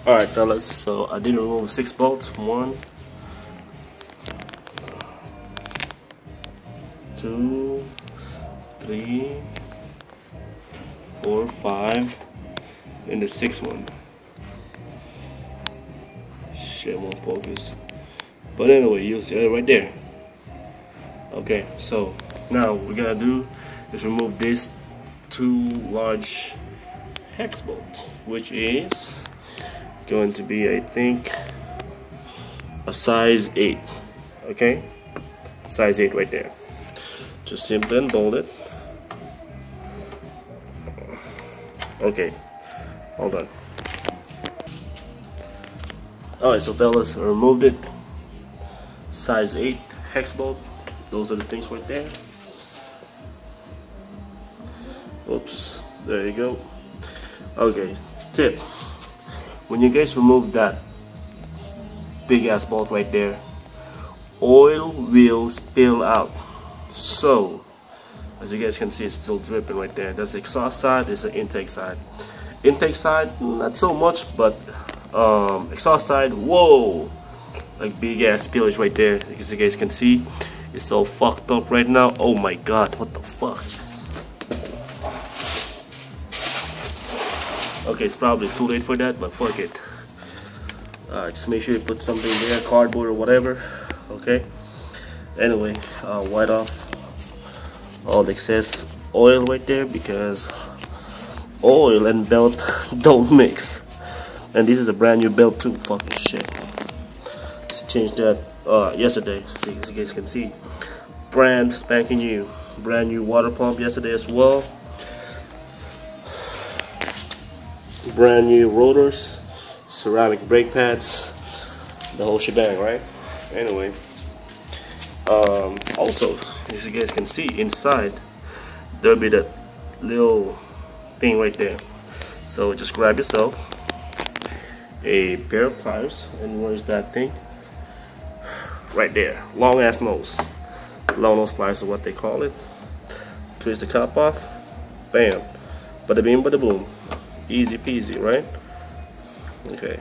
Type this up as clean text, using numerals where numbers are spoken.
Alright fellas, so I did remove 6 bolts. 1, 2, 3, 4, 5, and the 6th one. Shit, won't focus. But anyway, you'll see it right there. Okay, so now what we're gonna do is remove these 2 large hex bolts, which is going to be, I think, a size 8. Okay, size 8 right there. Just simply unbolt it. Okay, hold on. Alright, so fellas, I removed it. Size 8 hex bolt. Those are the things right there. Oops, there you go. Okay, tip. When you guys remove that big ass bolt right there, oil will spill out. So, as you guys can see, it's still dripping right there. That's the exhaust side, this is the intake side. Intake side, not so much, but exhaust side, whoa! Like big ass spillage right there. As you guys can see, it's all fucked up right now. Oh my god, what the fuck? Okay, it's probably too late for that, but fuck it. Just make sure you put something there, cardboard or whatever. Okay. Anyway, wipe off all the excess oil right there, because oil and belt don't mix. And this is a brand new belt too. Fucking shit. Just changed that yesterday. See, as you guys can see, brand spanking new, brand new water pump yesterday as well. Brand new rotors, ceramic brake pads, the whole shebang, right? Anyway, also, as you guys can see, inside there'll be that little thing right there. So just grab yourself a pair of pliers, and where's that thing? Right there, long ass nose. Long nose pliers is what they call it. Twist the cap off, bam, bada bing, bada boom. Easy peasy, right? Okay.